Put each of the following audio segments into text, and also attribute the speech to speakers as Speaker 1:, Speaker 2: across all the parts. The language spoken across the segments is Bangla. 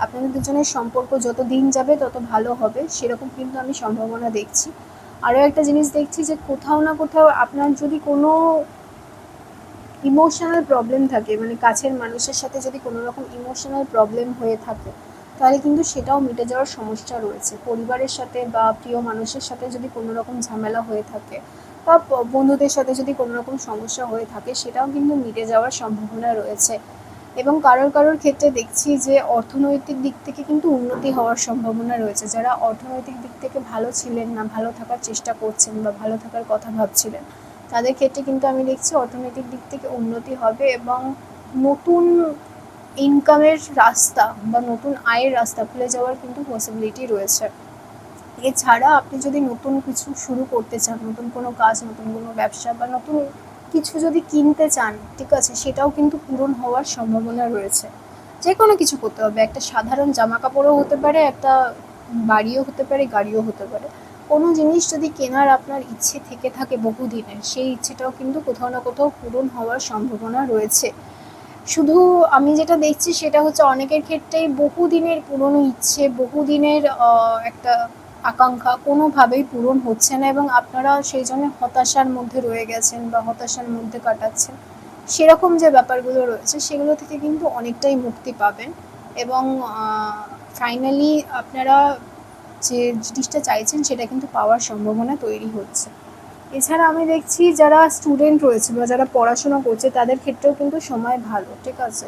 Speaker 1: আপনাদের দুজনের সম্পর্ক যত দিন যাবে তত ভালো হবে, সেরকম কিন্তু আমি সম্ভাবনা দেখছি। আরও একটা জিনিস দেখছি যে কোথাও না কোথাও আপনার যদি কোনো ইমোশনাল প্রবলেম থাকে, মানে কাছের মানুষের সাথে যদি কোনো রকম ইমোশনাল প্রবলেম হয়ে থাকে, তাহলে কিন্তু সেটাও মিটে যাওয়ার সমস্যা রয়েছে। পরিবারের সাথে বা প্রিয় মানুষের সাথে যদি কোনো রকম ঝামেলা হয়ে থাকে, বা বন্ধুদের সাথে যদি কোনো রকম সমস্যা হয়ে থাকে, সেটাও কিন্তু মিটে যাওয়ার সম্ভাবনা রয়েছে। এবং কারোর ক্ষেত্রে দেখছি যে অর্থনৈতিক দিক থেকে কিন্তু উন্নতি হওয়ার সম্ভাবনা রয়েছে। যারা অর্থনৈতিক দিক থেকে ভালো ছিলেন না, ভালো থাকার চেষ্টা করছেন বা ভালো থাকার কথা ভাবছিলেন, তাদের ক্ষেত্রে কিন্তু আমি দেখছি অর্থনৈতিক দিক থেকে উন্নতি হবে এবং নতুন ইনকামের রাস্তা বা নতুন আয়ের রাস্তা খুলে যাওয়ার কিন্তু পসিবিলিটি রয়েছে। এছাড়া আপনি যদি নতুন কিছু শুরু করতে চান, নতুন কোনো কাজ, নতুন কোনো ব্যবসা বা নতুন কিছু যদি কিনতে চান, ঠিক আছে, সেটাও কিন্তু পূরণ হওয়ার সম্ভাবনা রয়েছে। যে কোনো কিছু করতে হবে, একটা সাধারণ জামা কাপড়ও হতে পারে, একটা বাড়িও হতে পারে, গাড়িও হতে পারে। কোনো জিনিস যদি কেনার আপনার ইচ্ছে থেকে থাকে বহুদিনের, সেই ইচ্ছেটাও কিন্তু কোথাও না কোথাও পূরণ হওয়ার সম্ভাবনা রয়েছে। শুধু আমি যেটা দেখছি সেটা হচ্ছে অনেকের ক্ষেত্রেই বহুদিনের পুরনো ইচ্ছে, বহুদিনের একটা আকাঙ্ক্ষা কোনোভাবেই পূরণ হচ্ছে না এবং আপনারা সেই জন্য হতাশার মধ্যে রয়ে গেছেন বা হতাশার মধ্যে কাটাচ্ছেন। সেরকম যে ব্যাপারগুলো রয়েছে সেগুলো থেকে কিন্তু অনেকটাই মুক্তি পাবেন এবং ফাইনালি আপনারা যে জিনিসটা চাইছেন সেটা কিন্তু পাওয়ার সম্ভাবনা তৈরি হচ্ছে। এছাড়া আমি দেখছি যারা স্টুডেন্ট রয়েছে বা যারা পড়াশোনা করছে তাদের ক্ষেত্রেও কিন্তু সময় ভালো, ঠিক আছে।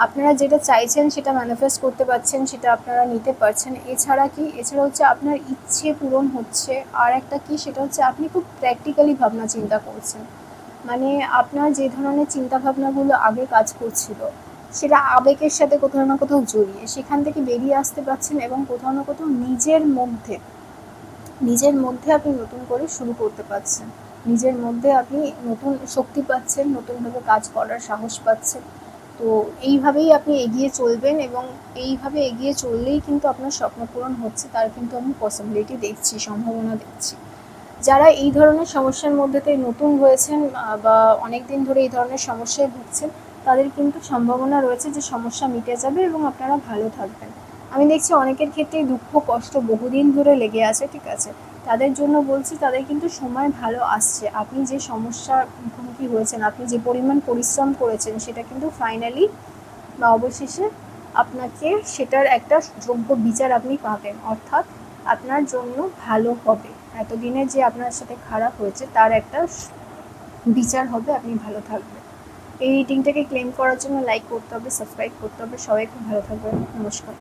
Speaker 1: আপনারা যেটা চাইছেন সেটা ম্যানিফেস্ট করতে পারছেন, সেটা আপনারা নিতে পারছেন। এছাড়া হচ্ছে আপনার ইচ্ছে পূরণ হচ্ছে। আর একটা কি, সেটা হচ্ছে আপনি খুব প্র্যাকটিক্যালি ভাবনা চিন্তা করছেন। মানে আপনার যে ধরনের চিন্তাভাবনাগুলো আগে কাজ করছিল, সেটা আবেগের সাথে কোথাও না কোথাও জড়িয়ে, সেখান থেকে বেরিয়ে আসতে পারছেন এবং কোথাও না কোথাও নিজের মধ্যে আপনি নতুন করে শুরু করতে পারছেন। নিজের মধ্যে আপনি নতুন শক্তি পাচ্ছেন, নতুনভাবে কাজ করার সাহস পাচ্ছেন। তো এইভাবেই আপনি এগিয়ে চলবেন এবং এইভাবে এগিয়ে চললেই কিন্তু আপনার স্বপ্ন পূরণ হচ্ছে, তার কিন্তু আমি পসিবিলিটি দেখছি, সম্ভাবনা দেখছি। যারা এই ধরনের সমস্যার মধ্যে থেকে নতুন হয়েছেন বা অনেক দিন ধরে এই ধরনের সমস্যায় ভুগছেন, তাদের কিন্তু সম্ভাবনা রয়েছে যে সমস্যা মিটে যাবে এবং আপনারা ভালো থাকবেন। আমি দেখছি অনেকের ক্ষেত্রেই দুঃখ কষ্ট বহুদিন ধরে লেগে আছে, ঠিক আছে। তাদের জন্য বলছি, তাদের কিন্তু সময় ভালো আসছে। আপনি যে সমস্যার মুখোমুখি হয়েছেন, আপনি যে পরিমাণ পরিশ্রম করেছেন, সেটা কিন্তু ফাইনালি বা অবশেষে আপনাকে সেটার একটা যোগ্য বিচার আপনি পাবেন, অর্থাৎ আপনার জন্য ভালো হবে। এতদিনে যে আপনার সাথে খারাপ হয়েছে তার একটা বিচার হবে, আপনি ভালো থাকবেন। এই রিডিংটাকে ক্লেম করার জন্য লাইক করতে হবে, সাবস্ক্রাইব করতে হবে। সবাই খুব ভালো থাকবেন। নমস্কার।